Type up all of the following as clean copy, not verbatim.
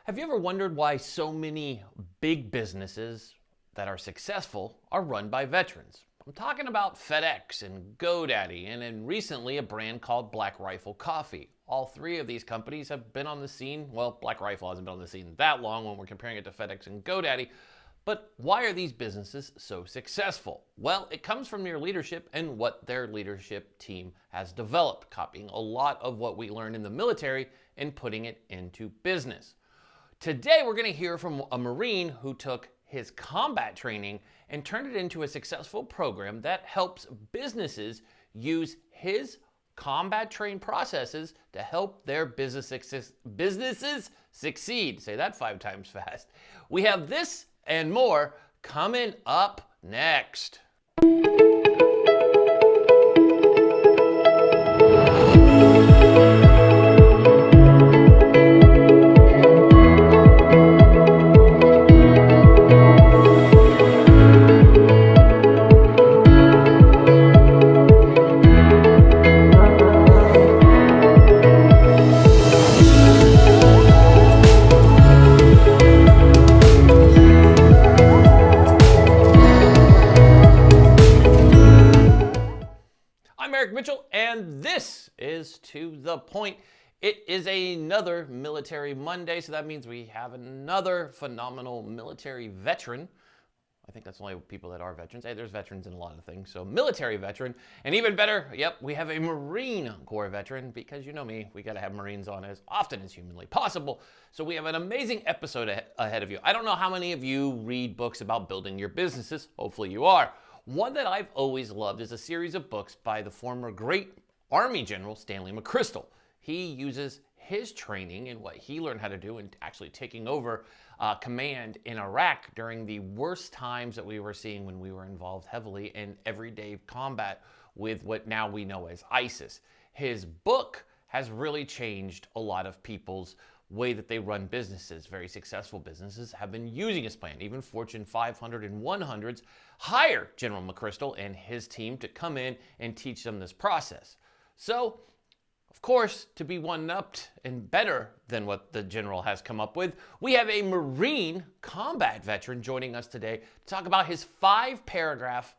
Have you ever wondered why so many big businesses that are successful are run by veterans? I'm talking about FedEx and GoDaddy, and then recently a brand called Black Rifle Coffee. All three of these companies have been on the scene. Well, Black Rifle hasn't been on the scene that long when we're comparing it to FedEx and GoDaddy. But why are these businesses so successful? Well, it comes from their leadership and what their leadership team has developed, copying a lot of what we learned in the military and putting it into business. Today, we're going to hear from a Marine who took his combat training and turned it into a successful program that helps businesses use his combat trained processes to help their businesses succeed. Say that 5 times fast. We have this and more coming up next. Mitchell, and this is To The Point. It is another Military Monday, so that means we have another phenomenal military veteran. I think that's only people that are veterans. Hey, there's veterans in a lot of things. So military veteran, and even better, yep, we have a Marine Corps veteran, because you know me, we got to have Marines on as often as humanly possible. So we have an amazing episode ahead of you. I don't know how many of you read books about building your businesses. Hopefully you are. One that I've always loved is a series of books by the former great Army General Stanley McChrystal. He uses his training and what he learned how to do and actually taking over command in Iraq during the worst times that we were seeing when we were involved heavily in everyday combat with what now we know as ISIS. His book has really changed a lot of people's way that they run businesses. Very successful businesses have been using his plan. Even Fortune 500 and 100s hire General McChrystal and his team to come in and teach them this process. So, of course, to be one-upped and better than what the general has come up with, we have a Marine combat veteran joining us today to talk about his 5-paragraph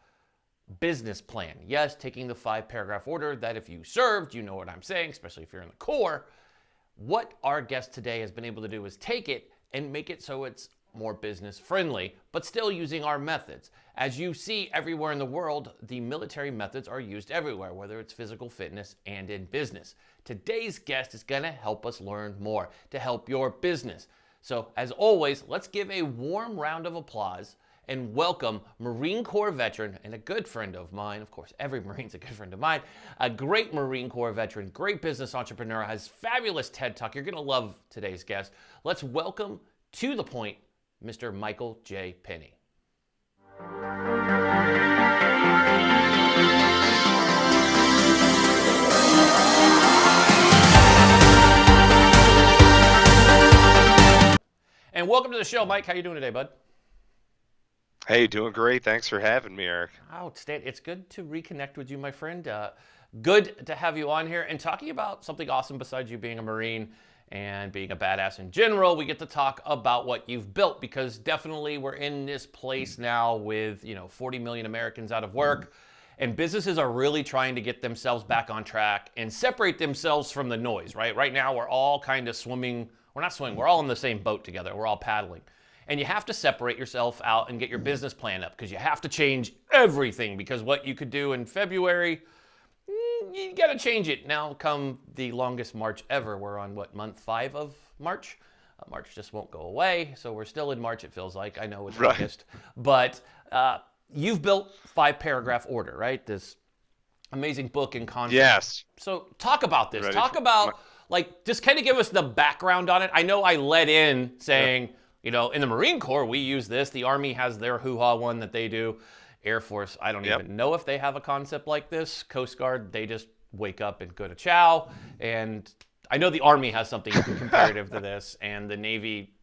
business plan. Yes, taking the 5-paragraph order that if you served, you know what I'm saying, especially if you're in the Corps. What our guest today has been able to do is take it and make it so it's more business friendly, but still using our methods. As you see everywhere in the world, the military methods are used everywhere, whether it's physical fitness and in business. Today's guest is going to help us learn more to help your business. So as always, let's give a warm round of applause and welcome Marine Corps veteran and a good friend of mine. Of course, every Marine's a good friend of mine. A great Marine Corps veteran, great business entrepreneur, has fabulous TED Talk. You're going to love today's guest. Let's welcome To The Point, Mr. Michael J. Penny. And welcome to the show, Mike. How you doing today, bud? Hey, doing great. Thanks for having me, Eric. Outstanding. It's good to reconnect with you, my friend. Good to have you on here and talking about something awesome besides you being a Marine and being a badass in general. We get to talk about what you've built, because definitely we're in this place now with 40 million Americans out of work, and businesses are really trying to get themselves back on track and separate themselves from the noise, right? Right now we're all kind of swimming. We're not swimming. We're all in the same boat together. We're all paddling. And you have to separate yourself out and get your business plan up, because you have to change everything, because what you could do in February, you got to change it. Now come the longest March ever. We're on month 5 of March? March just won't go away. So we're still in March, it feels like. I know it's August. But you've built 5-paragraph order, right? This amazing book and concept. Yes. So talk about this. Talk about, just kind of give us the background on it. I know I led in saying, in the Marine Corps, we use this. The Army has their hoo-ha one that they do. Air Force, I don't even know if they have a concept like this. Coast Guard, they just wake up and go to chow. And I know the Army has something comparative to this. And the Navy,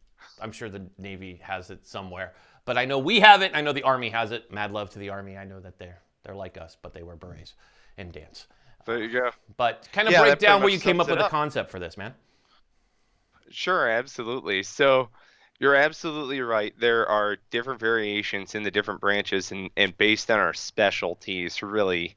I'm sure the Navy has it somewhere. But I know we have it. I know the Army has it. Mad love to the Army. I know that they're like us, but they wear berets and dance. There you go. But kind of break down where you came up with a concept for this, man. Sure, absolutely. So you're absolutely right. There are different variations in the different branches, and based on our specialties, really,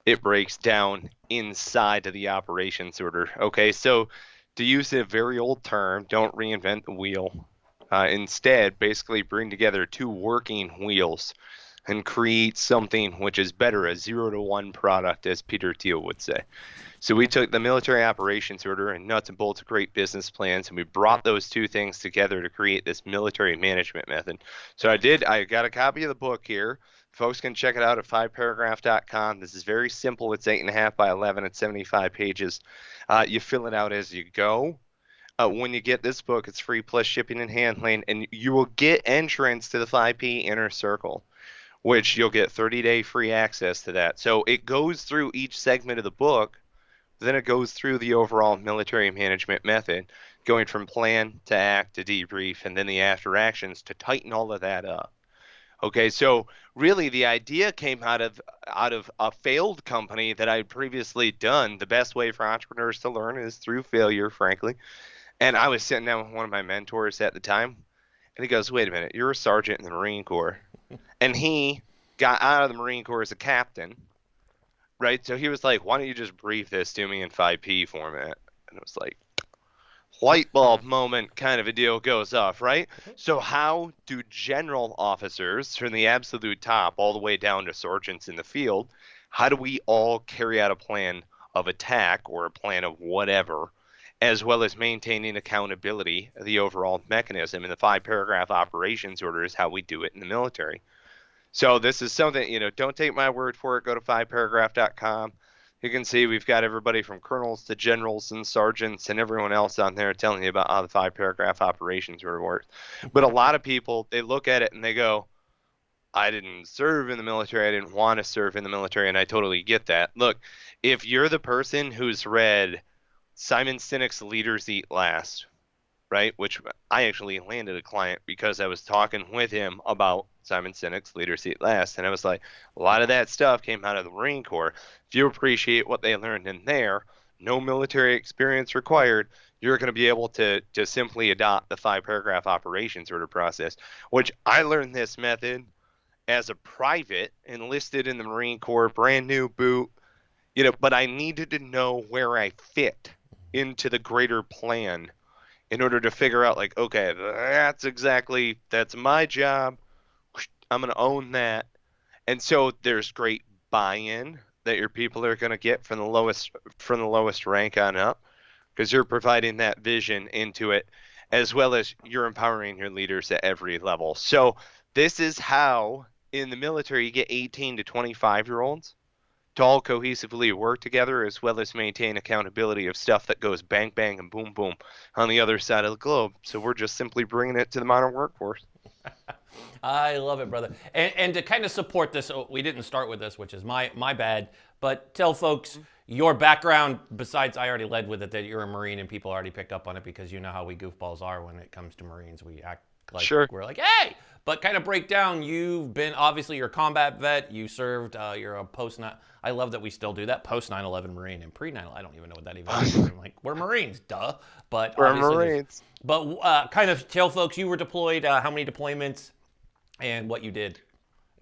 it breaks down inside of the operations order. Okay, so to use a very old term, don't reinvent the wheel. Instead, basically bring together two working wheels and create something which is better, a 0 to 1 product, as Peter Thiel would say. So we took the military operations order and nuts and bolts of great business plans, and we brought those two things together to create this military management method. So I got a copy of the book here. Folks can check it out at 5paragraph.com. This is very simple. It's 8.5 by 11 and 75 pages. You fill it out as you go. When you get this book, it's free plus shipping and handling, and you will get entrance to the 5P inner circle, which you'll get 30-day free access to that. So it goes through each segment of the book, then it goes through the overall military management method, going from plan to act to debrief, and then the after actions to tighten all of that up. Okay, so really the idea came out of a failed company that I'd previously done. The best way for entrepreneurs to learn is through failure, frankly. And I was sitting down with one of my mentors at the time, and he goes, "Wait a minute, you're a sergeant in the Marine Corps." And he got out of the Marine Corps as a captain, right? So he was like, "Why don't you just brief this to me in 5P format?" And it was like, light bulb moment kind of a deal goes off, right? So how do general officers from the absolute top all the way down to sergeants in the field, how do we all carry out a plan of attack or a plan of whatever, as well as maintaining accountability, the overall mechanism? In the 5 paragraph operations order is how we do it in the military. So this is something, don't take my word for it. Go to 5paragraph.com. You can see we've got everybody from colonels to generals and sergeants and everyone else on there telling you about how the 5 paragraph operations order works. But a lot of people, they look at it and they go, "I didn't serve in the military. I didn't want to serve in the military." And I totally get that. Look, if you're the person who's read Simon Sinek's Leaders Eat Last, right? Which I actually landed a client because I was talking with him about Simon Sinek's Leaders Eat Last. And I was like, a lot of that stuff came out of the Marine Corps. If you appreciate what they learned in there, no military experience required, you're going to be able to simply adopt the 5 paragraph operations order process, which I learned this method as a private enlisted in the Marine Corps, brand new boot, but I needed to know where I fit into the greater plan in order to figure out, like, okay, that's my job. I'm going to own that. And so there's great buy-in that your people are going to get from the lowest rank on up, because you're providing that vision into it, as well as you're empowering your leaders at every level. So this is how in the military you get 18 to 25-year-olds to all cohesively work together, as well as maintain accountability of stuff that goes bang bang and boom boom on the other side of the globe. So we're just simply bringing it to the modern workforce. I love it, brother. And to kind of support this, we didn't start with this, which is my bad. But tell folks your background. Besides, I already led with it that you're a Marine, and people already picked up on it because you know how we goofballs are when it comes to Marines. We act like Sure. we're like, hey. But kind of break down. You've been obviously you're a combat vet. You served. You're a post. I love that we still do that. Post 9/11 Marine and pre 9. I don't even know what that even means. I'm like, we're Marines, duh. But We're obviously, Marines. but kind of tell folks you were deployed. How many deployments? And what you did.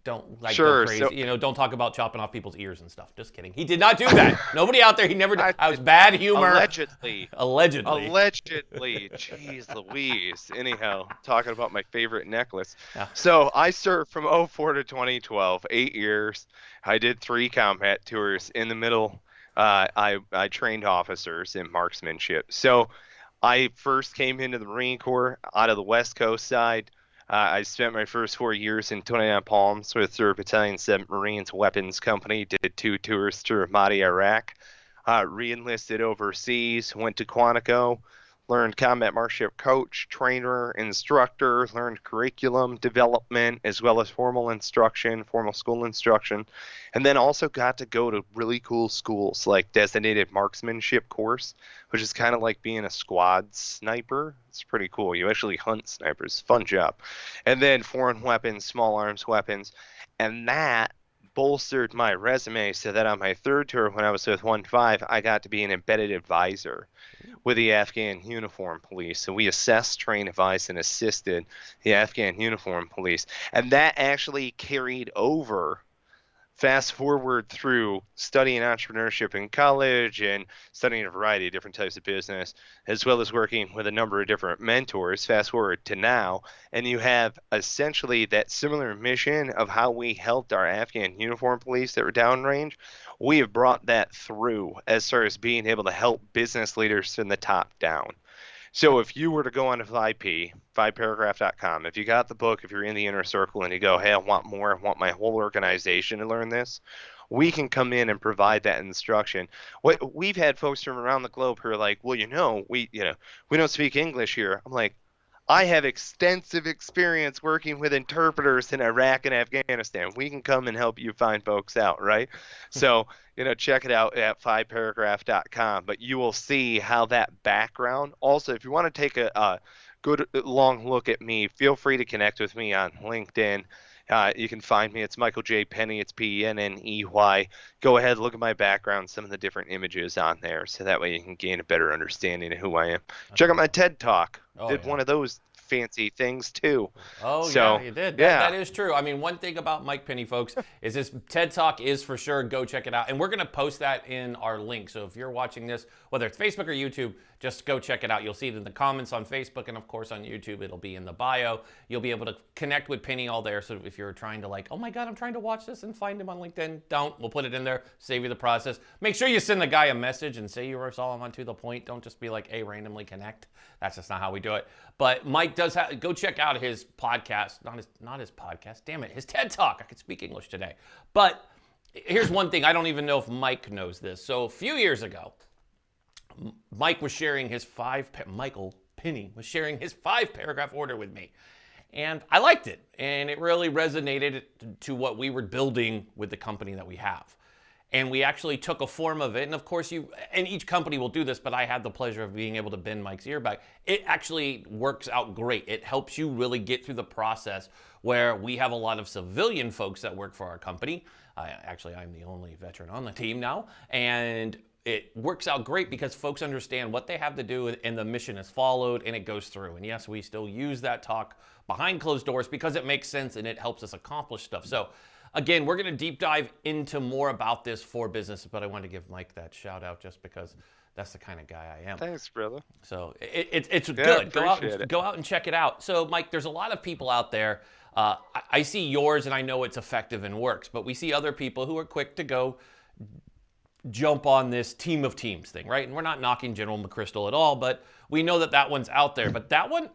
Don't go Sure. crazy. So don't talk about chopping off people's ears and stuff. Just kidding. He did not do that. Nobody out there. He never did. I was bad humor. allegedly. Allegedly. Allegedly. Jeez Louise. Anyhow, talking about my favorite necklace. Yeah. So I served from '04 to 2012, 8 years. I did 3 combat tours. In the middle, I trained officers in marksmanship. So I first came into the Marine Corps out of the West Coast side. I spent my first 4 years in 29 Palms with 3rd Battalion 7th Marines Weapons Company. Did 2 tours to Ramadi, Iraq. Re-enlisted overseas. Went to Quantico. Learned combat marksmanship coach, trainer, instructor. Learned curriculum development as well as formal instruction, formal school instruction. And then also got to go to really cool schools like designated marksmanship course, which is kind of like being a squad sniper. It's pretty cool. You actually hunt snipers. Fun job. And then foreign weapons, small arms weapons. And that bolstered my resume so that on my third tour when I was with 1-5, I got to be an embedded advisor with the Afghan Uniform Police. So we assessed, trained, advised, and assisted the Afghan Uniform Police. And that actually carried over. Fast forward through studying entrepreneurship in college and studying a variety of different types of business, as well as working with a number of different mentors. Fast forward to now, and you have essentially that similar mission of how we helped our Afghan uniform police that were downrange. We have brought that through as far as being able to help business leaders from the top down. So if you were to go on to 5P, 5paragraph.com, if you got the book, if you're in the inner circle and you go, hey, I want more, I want my whole organization to learn this, we can come in and provide that instruction. We've had folks from around the globe who are like, well, we don't speak English here. I'm like, I have extensive experience working with interpreters in Iraq and Afghanistan. We can come and help you find folks out, right? So, check it out at 5paragraph.com. But you will see how that background. Also, if you want to take a good long look at me, feel free to connect with me on LinkedIn. You can find me. It's Michael J. Penney. It's Penney. Go ahead, look at my background, some of the different images on there, so that way you can gain a better understanding of who I am. Check out my TED Talk. Did one of those fancy things too. Oh, so, yeah, you did. Yeah. That is true. I mean, one thing about Mike Penney, folks, is this TED Talk is for sure. Go check it out. And we're going to post that in our link. So if you're watching this, whether it's Facebook or YouTube, just go check it out. You'll see it in the comments on Facebook, and of course on YouTube, it'll be in the bio. You'll be able to connect with Penny all there. So if you're trying to oh my God, I'm trying to watch this and find him on LinkedIn, don't. We'll put it in there, save you the process. Make sure you send the guy a message and say you were Solomon to the point. Don't just be like, hey, randomly connect. That's just not how we do it. But Mike does go check out his podcast, not his podcast, damn it, his TED Talk. I could speak English today. But here's one thing, I don't even know if Mike knows this. So a few years ago, Michael Penney was sharing his 5-paragraph order with me. And I liked it. And it really resonated to what we were building with the company that we have. And we actually took a form of it. And of course, and each company will do this, but I had the pleasure of being able to bend Mike's ear back. It actually works out great. It helps you really get through the process where we have a lot of civilian folks that work for our company. I'm the only veteran on the team now. And it works out great because folks understand what they have to do and the mission is followed and it goes through. And yes, we still use that talk behind closed doors because it makes sense and it helps us accomplish stuff. So again, we're going to deep dive into more about this for business, but I wanted to give Mike that shout out just because that's the kind of guy I am. Thanks, brother. So it's good. Go out and check it out. So Mike, there's a lot of people out there. I see yours and I know it's effective and works, but we see other people who are quick to go jump on this team of teams thing, right? And we're not knocking General McChrystal at all, but we know that one's out there. But that one,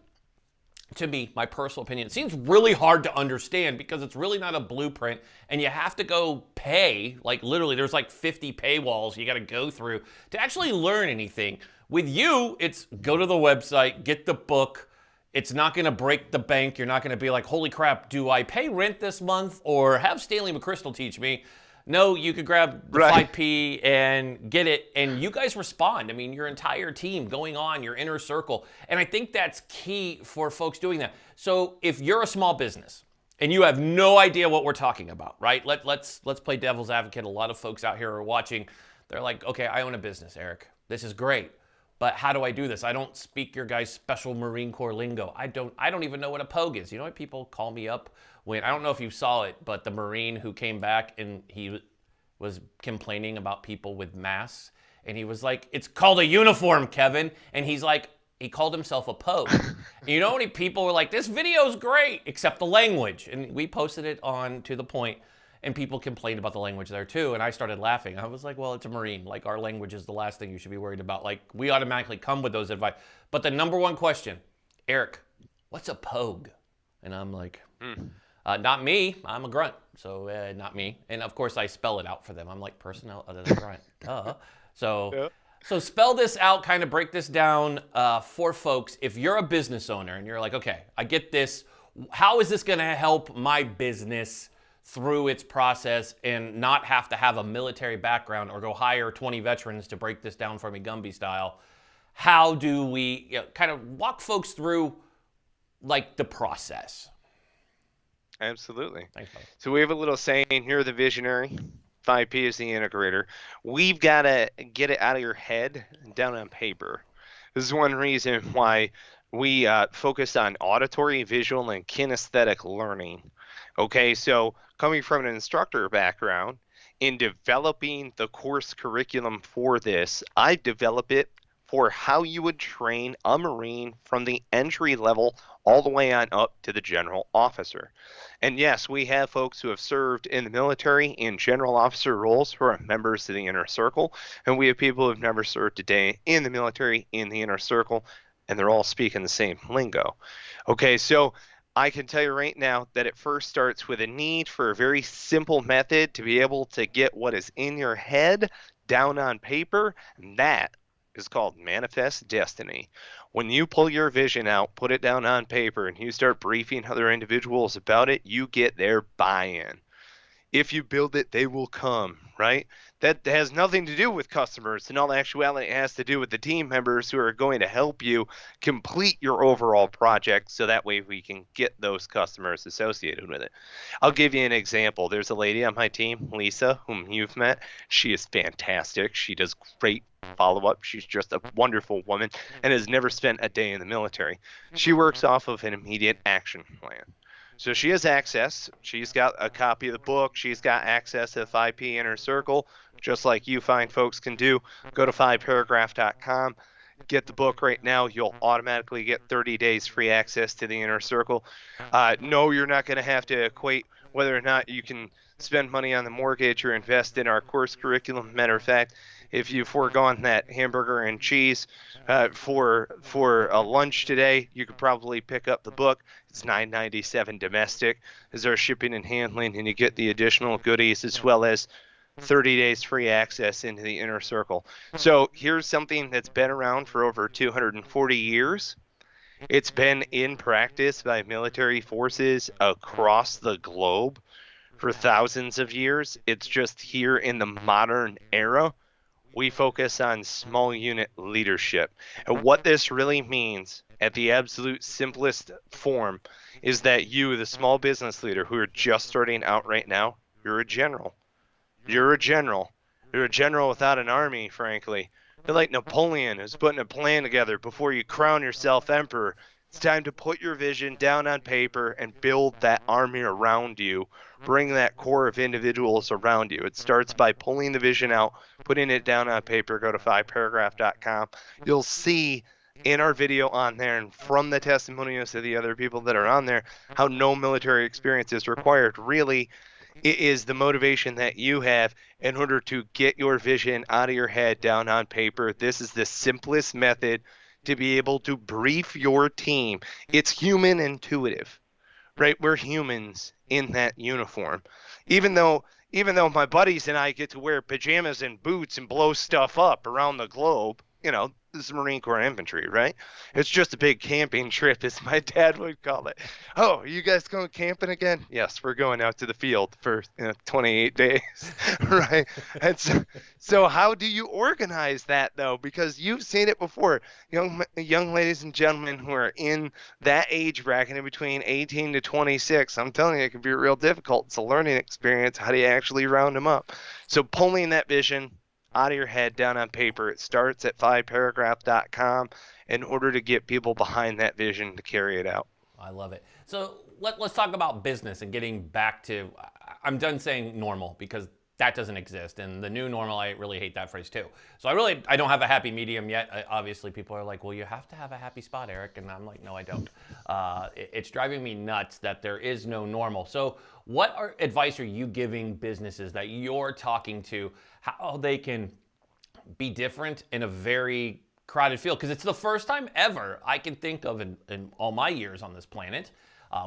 to me, my personal opinion, it seems really hard to understand because it's really not a blueprint and you have to go pay, literally there's 50 paywalls you got to go through to actually learn anything. With you, it's go to the website, get the book. It's not going to break the bank. You're not going to be like, holy crap, do I pay rent this month or have Stanley McChrystal teach me? No, you could grab the 5P and get it, and you guys respond. I mean, your entire team going on, your inner circle. And I think that's key for folks doing that. So if you're a small business and you have no idea what we're talking about, right? Let's play devil's advocate. A lot of folks out here are watching. They're like, okay, I own a business, Eric. This is great. But how do I do this? I don't speak your guys' special Marine Corps lingo. I don't even know what a pogue is. You know what people call me up when, I don't know if you saw it, but the Marine who came back and he was complaining about people with masks. And he was like, it's called a uniform, Kevin. And he's like, he called himself a pogue. You know how many people were like, this video's great, except the language. And we posted it on To The Point. And people complained about the language there too. And I started laughing. I was like, well, it's a Marine. Our language is the last thing you should be worried about. We automatically come with those advice. But the number one question, Eric, what's a pogue? And I'm like, not me. I'm a grunt. So not me. And of course, I spell it out for them. I'm like, personnel other than grunt. Duh. So spell this out, kind of break this down for folks. If you're a business owner and you're like, okay, I get this. How is this going to help my business through its process and not have to have a military background or go hire 20 veterans to break this down for me Gumby style? How do we kind of walk folks through the process? Absolutely. Thanks, buddy. So we have a little saying, you're the visionary, 5P is the integrator. We've got to get it out of your head and down on paper. This is one reason why we focus on auditory, visual, and kinesthetic learning. Okay, so coming from an instructor background, in developing the course curriculum for this, I develop it for how you would train a Marine from the entry level all the way on up to the general officer. And yes, we have folks who have served in the military in general officer roles who are members of the inner circle, and we have people who have never served a day in the military in the inner circle, and they're all speaking the same lingo. Okay, so I can tell you right now that it first starts with a need for a very simple method to be able to get what is in your head down on paper, and that is called manifest destiny. When you pull your vision out, put it down on paper, and you start briefing other individuals about it, you get their buy-in. If you build it, they will come, right? That has nothing to do with customers. In all actuality, it has to do with the team members who are going to help you complete your overall project so that way we can get those customers associated with it. I'll give you an example. There's a lady on my team, Lisa, whom you've met. She is fantastic. She does great follow-up. She's just a wonderful woman and has never spent a day in the military. She works off of an immediate action plan. So she has access. She's got a copy of the book. She's got access to the 5P Inner Circle, just like you fine folks can do. Go to 5paragraph.com. Get the book right now. You'll automatically get 30 days free access to the Inner Circle. No, you're not going to have to equate whether or not you can spend money on the mortgage or invest in our course curriculum. Matter of fact, if you've foregone that hamburger and cheese for a lunch today, you could probably pick up the book. It's $9.97 domestic as our shipping and handling, and you get the additional goodies as well as 30 days free access into the inner circle. So here's something that's been around for over 240 years. It's been in practice by military forces across the globe for thousands of years. It's just here in the modern era, we focus on small unit leadership. And what this really means at the absolute simplest form is that you, the small business leader who are just starting out right now, you're a general. You're a general. You're a general without an army, frankly. You're like Napoleon who's putting a plan together before you crown yourself emperor. It's time to put your vision down on paper and build that army around you. Bring that core of individuals around you. It starts by pulling the vision out, putting it down on paper. Go to 5paragraph.com. You'll see in our video on there and from the testimonials of the other people that are on there how no military experience is required. Really, it is the motivation that you have in order to get your vision out of your head down on paper. This is the simplest method to be able to brief your team. It's human intuitive, right? We're humans in that uniform. Even though my buddies and I get to wear pajamas and boots and blow stuff up around the globe, this is Marine Corps infantry, right? It's just a big camping trip, as my dad would call it. Oh, are you guys going camping again? Yes, we're going out to the field for 28 days, right? And so how do you organize that, though? Because you've seen it before. Young ladies and gentlemen who are in that age bracket in between 18 to 26, I'm telling you, it can be real difficult. It's a learning experience. How do you actually round them up? So pulling that vision out of your head down on paper. It starts at 5paragraph.com in order to get people behind that vision to carry it out. I love it. So let's talk about business and getting back to, I'm done saying normal because that doesn't exist. And the new normal, I really hate that phrase too. So I don't have a happy medium yet. Obviously people are like, well, you have to have a happy spot, Eric. And I'm like, no, I don't. It's driving me nuts that there is no normal. So what advice are you giving businesses that you're talking to, how they can be different in a very crowded field? Because it's the first time ever I can think of in all my years on this planet,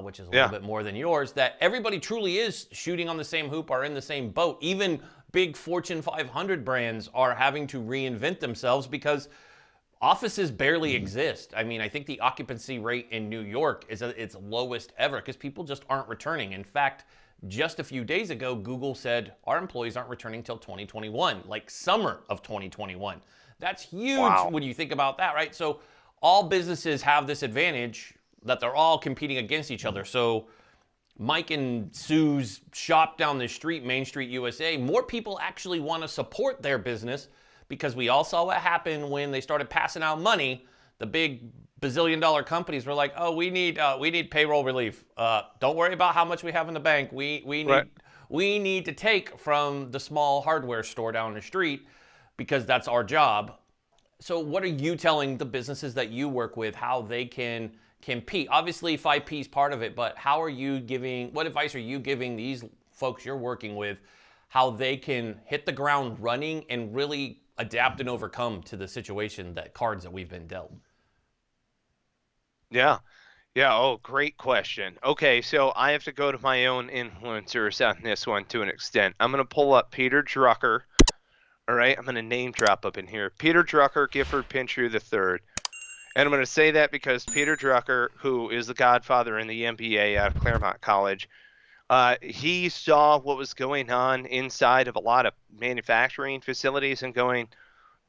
which is a little bit more than yours, that everybody truly is shooting on the same hoop, are in the same boat. Even big Fortune 500 brands are having to reinvent themselves because offices barely exist. I mean, I think the occupancy rate in New York is at its lowest ever because people just aren't returning. In fact, just a few days ago, Google said our employees aren't returning till 2021, like summer of 2021. That's huge when you think about that, right? So all businesses have this advantage that they're all competing against each other. So Mike and Sue's shop down the street, Main Street USA, more people actually want to support their business because we all saw what happened when they started passing out money. The big bazillion-dollar companies were like, "Oh, we need payroll relief. Don't worry about how much we have in the bank. Right. We need to take from the small hardware store down the street because that's our job." So what are you telling the businesses that you work with how they can compete? Obviously 5P is part of it, but what advice are you giving these folks you're working with how they can hit the ground running and really adapt and overcome to the situation, that cards that we've been dealt? Yeah. Yeah. Oh, great question. Okay, so I have to go to my own influencers on this one to an extent. I'm going to pull up Peter Drucker. All right, I'm going to name drop up in here. Peter Drucker, Gifford Pinchot III. And I'm going to say that because Peter Drucker, who is the godfather in the MBA out of Claremont College, he saw what was going on inside of a lot of manufacturing facilities and going,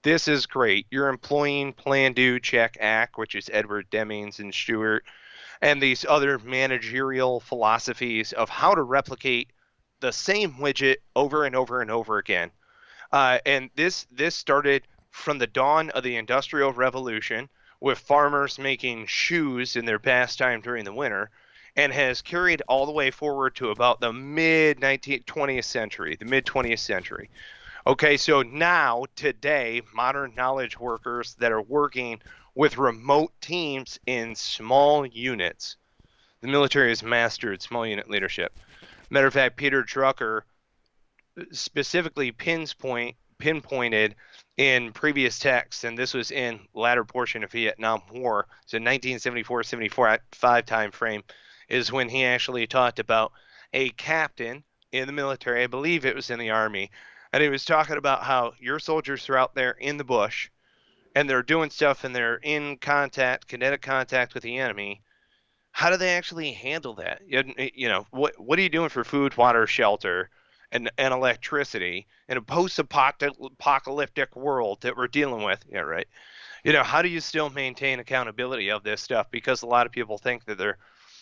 this is great. You're employing Plan, Do, Check, Act, which is Edward Demings and Stewart, and these other managerial philosophies of how to replicate the same widget over and over and over again. And this started from the dawn of the Industrial Revolution with farmers making shoes in their pastime during the winter, and has carried all the way forward to about the mid 20th century, the mid 20th century. Okay, so now, today, modern knowledge workers that are working with remote teams in small units. The military has mastered small unit leadership. Matter of fact, Peter Drucker specifically pinpointed in previous texts, and this was in latter portion of Vietnam War, so 1974-75 time frame, is when he actually talked about a captain in the military, I believe it was in the Army, and he was talking about how your soldiers are out there in the bush, and they're doing stuff, and they're in kinetic contact with the enemy. How do they actually handle that? What are you doing for food, water, shelter, and electricity in a post-apocalyptic world that we're dealing with? Yeah, right. How do you still maintain accountability of this stuff? Because a lot of people think that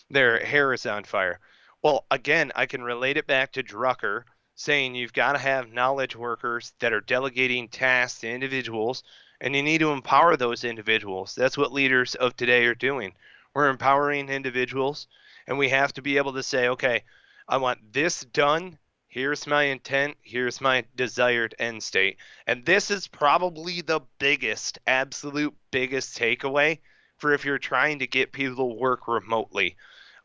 their hair is on fire. Well, again, I can relate it back to Drucker saying you've got to have knowledge workers that are delegating tasks to individuals, and you need to empower those individuals. That's what leaders of today are doing. We're empowering individuals, and we have to be able to say, okay, I want this done. Here's my intent. Here's my desired end state. And this is probably the absolute biggest takeaway for if you're trying to get people to work remotely.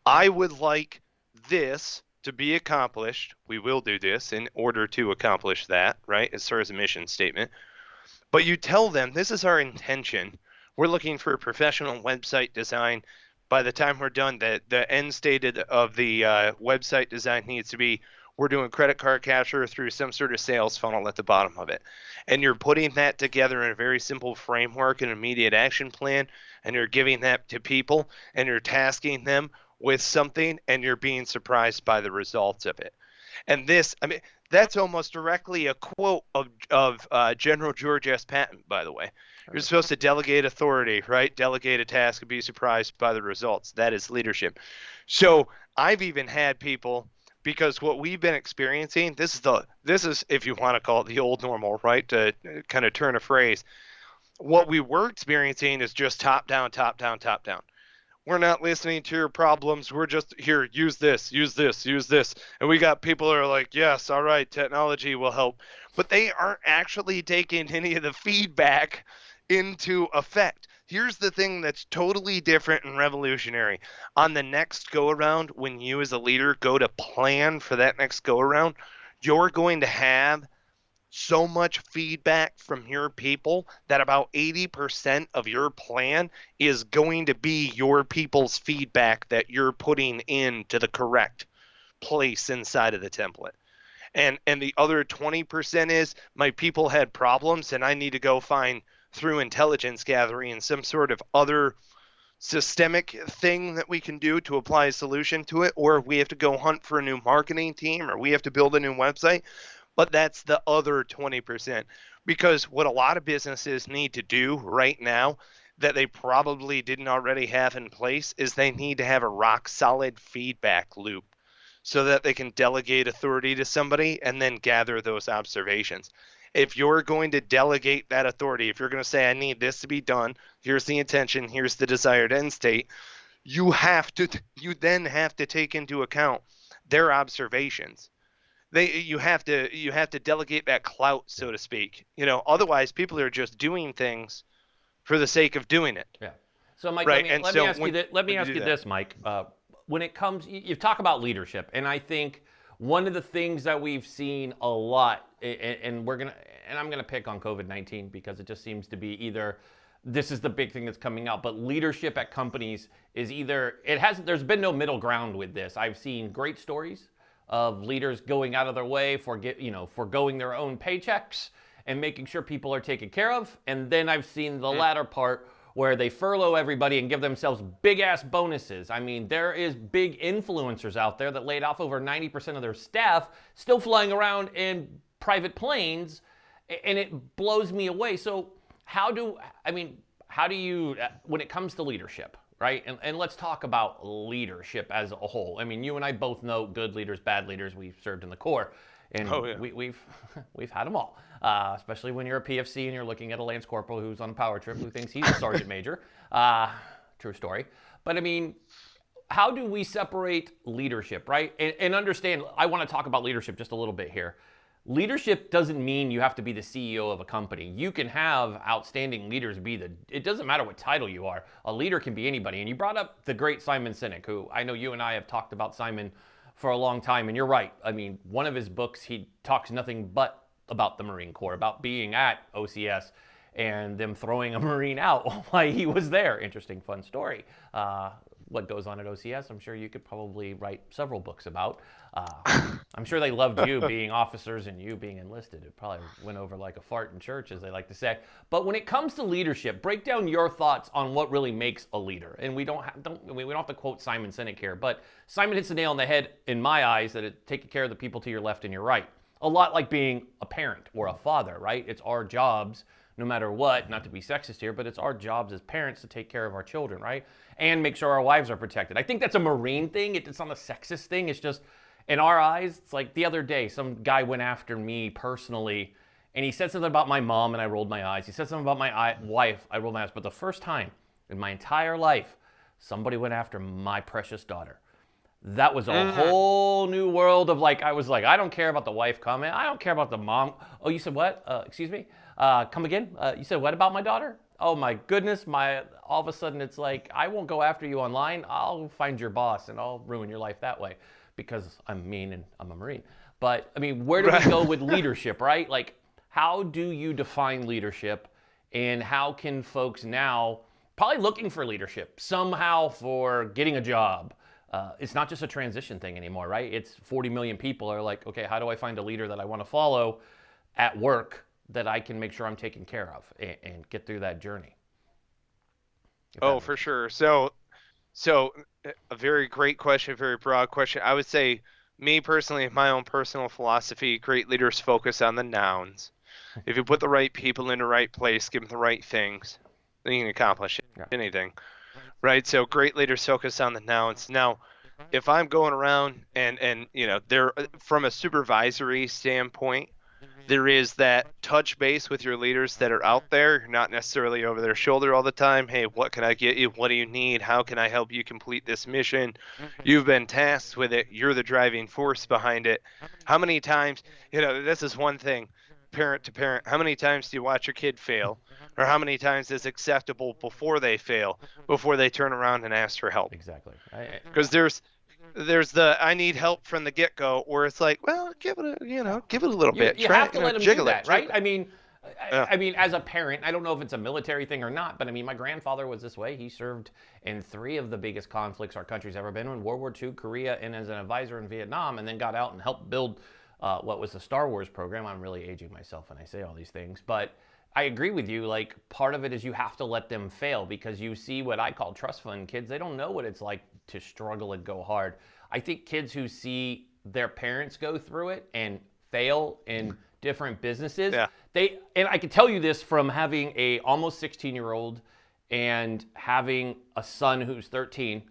I would like this to be accomplished. We will do this in order to accomplish that, right? As far as a mission statement. But you tell them this is our intention. We're looking for a professional website design. By the time we're done, the end state of the website design needs to be we're doing credit card capture through some sort of sales funnel at the bottom of it. And you're putting that together in a very simple framework and immediate action plan, and you're giving that to people, and you're tasking them with something, and you're being surprised by the results of it. And this, I mean, that's almost directly a quote of General George S. Patton, by the way. You're supposed to delegate authority, right? Delegate a task and be surprised by the results. That is leadership. So I've even had people, because what we've been experiencing, this is if you want to call it the old normal, right? To kind of turn a phrase. What we were experiencing is just top down, top down, top down. We're not listening to your problems. We're just here, use this, use this, use this. And we got people that are like, yes, all right, technology will help. But they aren't actually taking any of the feedback into effect. Here's the thing that's totally different and revolutionary. On the next go around, when you as a leader go to plan for that next go around, you're going to have so much feedback from your people that about 80% of your plan is going to be your people's feedback that you're putting into the correct place inside of the template. And the other 20% is my people had problems and I need to go find through intelligence gathering some sort of other systemic thing that we can do to apply a solution to it, or we have to go hunt for a new marketing team, or we have to build a new website. But that's the other 20%. Because what a lot of businesses need to do right now that they probably didn't already have in place is they need to have a rock solid feedback loop. so that they can delegate authority to somebody and then gather those observations. If you're going to delegate that authority, if you're going to say, I need this to be done, here's the intention, here's the desired end state, you then have to take into account their observations. You have to delegate that clout, so to speak. Otherwise people are just doing things for the sake of doing it. Yeah. So, Mike, right. let me ask you this, Mike. When it comes, you talk about leadership, and I think one of the things that we've seen a lot, and I'm gonna pick on COVID-19 because it just seems to be either this is the big thing that's coming out, but leadership at companies is there's been no middle ground with this. I've seen great stories of leaders going out of their way forgoing their own paychecks and making sure people are taken care of, and then I've seen the latter part where they furlough everybody and give themselves big-ass bonuses. I mean, there is big influencers out there that laid off over 90% of their staff, still flying around in private planes, and it blows me away. So how do you, when it comes to leadership, right? And let's talk about leadership as a whole. I mean, you and I both know good leaders, bad leaders. We've served in the Corps. And we've had them all, especially when you're a PFC and you're looking at a Lance Corporal who's on a power trip who thinks he's a Sergeant Major. True story. But I mean, how do we separate leadership, right? And understand, I want to talk about leadership just a little bit here. Leadership doesn't mean you have to be the CEO of a company. You can have outstanding leaders it doesn't matter what title you are. A leader can be anybody. And you brought up the great Simon Sinek, who I know you and I have talked about Simon for a long time, and you're right. I mean, one of his books, he talks nothing but about the Marine Corps, about being at OCS and them throwing a Marine out while he was there. Interesting, fun story. What goes on at OCS, I'm sure you could probably write several books about. I'm sure they loved you being officers and you being enlisted. It probably went over like a fart in church, as they like to say. But when it comes to leadership, break down your thoughts on what really makes a leader. And we don't have to quote Simon Sinek here, but Simon hits the nail on the head in my eyes that it taking care of the people to your left and your right. A lot like being a parent or a father, right? It's our jobs, no matter what, not to be sexist here, but it's our jobs as parents to take care of our children, right? And make sure our wives are protected. I think that's a Marine thing. It's not a sexist thing. It's just, in our eyes, it's like the other day, some guy went after me personally, and he said something about my mom, and I rolled my eyes. He said something about my wife, I rolled my eyes. But the first time in my entire life, somebody went after my precious daughter. That was a whole new world of like, I was like, I don't care about the wife comment. I don't care about the mom. Oh, you said what? Excuse me? Come again? You said what about my daughter? Oh my goodness, all of a sudden it's like, I won't go after you online. I'll find your boss and I'll ruin your life that way because I'm mean and I'm a Marine. But I mean, where do we go with leadership, right? Like, how do you define leadership, and how can folks now, probably looking for leadership somehow for getting a job, it's not just a transition thing anymore, right? It's 40 million people are like, okay, how do I find a leader that I want to follow at work that I can make sure I'm taken care of and get through that journey? Oh, for sure. So a very great question, very broad question. I would say, me personally, my own personal philosophy, great leaders focus on the nouns. If you put the right people in the right place, give them the right things, then you can accomplish anything. Right? So great leaders focus on the nouns. Now, if I'm going around and they're from a supervisory standpoint, there is that touch base with your leaders that are out there, not necessarily over their shoulder all the time. Hey, what can I get you? What do you need? How can I help you complete this mission? You've been tasked with it. You're the driving force behind it. How many times, this is one thing, parent to parent, how many times do you watch your kid fail? Or how many times is acceptable before they fail, before they turn around and ask for help? Exactly. Because there's the I need help from the get-go, or it's like, well, give it a little bit. You have to let them do that, right? I mean, Yeah. I mean, as a parent, I don't know if it's a military thing or not, but I mean, my grandfather was this way. He served in 3 of the biggest conflicts our country's ever been in: World War II, Korea, and as an advisor in Vietnam, and then got out and helped build what was the Star Wars program. I'm really aging myself when I say all these things, but I agree with you. Like, part of it is you have to let them fail, because you see what I call trust fund kids. They don't know what it's like to struggle and go hard. I think kids who see their parents go through it and fail in different businesses, and I can tell you this from having a almost 16-year-old and having a son who's 13,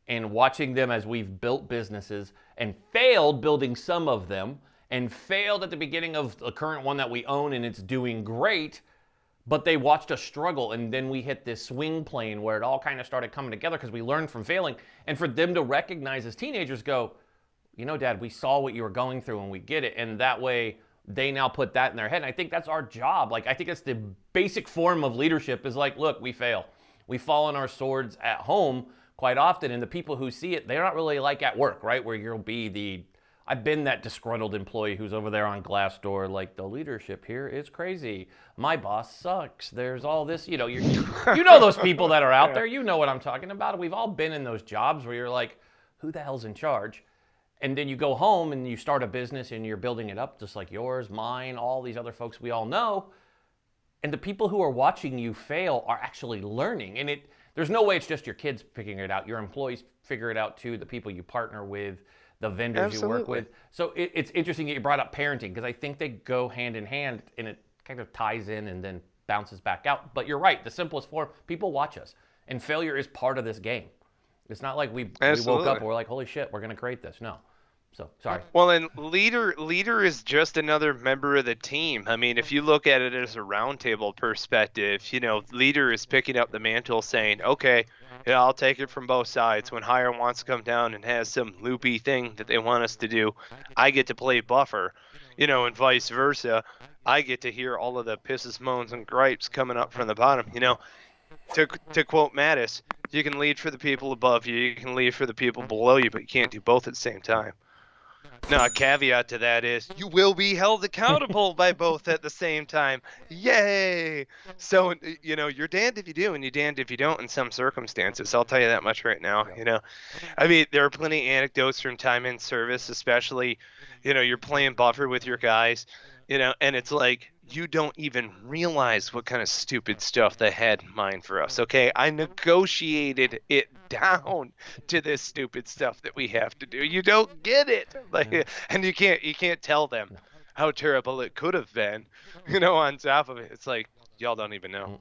and watching them as we've built businesses and failed building some of them and failed at the beginning of the current one that we own and it's doing great, but they watched us struggle, and then we hit this swing plane where it all kind of started coming together because we learned from failing. And for them to recognize as teenagers, go, you know, Dad, we saw what you were going through and we get it. And that way they now put that in their head. And I think that's our job. Like, I think that's the basic form of leadership is like, look, we fail. We fall on our swords at home quite often. And the people who see it, they're not really like at work, right? Where you'll be I've been that disgruntled employee who's over there on Glassdoor, like, the leadership here is crazy. My boss sucks. There's all this, you know, you know those people that are out there. You know what I'm talking about. We've all been in those jobs where you're like, who the hell's in charge? And then you go home and you start a business and you're building it up just like yours, mine, all these other folks we all know. And the people who are watching you fail are actually learning. And there's no way it's just your kids figuring it out. Your employees figure it out too, the people you partner with, the vendors you work with. So it's interesting that you brought up parenting because I think they go hand in hand and it kind of ties in and then bounces back out. But you're right, the simplest form, people watch us. And failure is part of this game. It's not like we woke up and we're like, holy shit, we're going to create this. No. So, sorry. Well, and leader is just another member of the team. I mean, if you look at it as a roundtable perspective, you know, leader is picking up the mantle saying, okay, yeah, I'll take it from both sides. When hire wants to come down and has some loopy thing that they want us to do, I get to play buffer, you know, and vice versa. I get to hear all of the pisses, moans, and gripes coming up from the bottom. You know, to quote Mattis, you can lead for the people above you, you can lead for the people below you, but you can't do both at the same time. Now, a caveat to that is you will be held accountable by both at the same time. Yay! So, you know, you're damned if you do and you're damned if you don't in some circumstances. I'll tell you that much right now, you know. I mean, there are plenty of anecdotes from time in service, especially, you know, you're playing buffer with your guys, you know, and it's like, you don't even realize what kind of stupid stuff they had in mind for us, okay? I negotiated it down to this stupid stuff that we have to do. You don't get it. Like, and you can't tell them how terrible it could have been, you know, on top of it. It's like, y'all don't even know.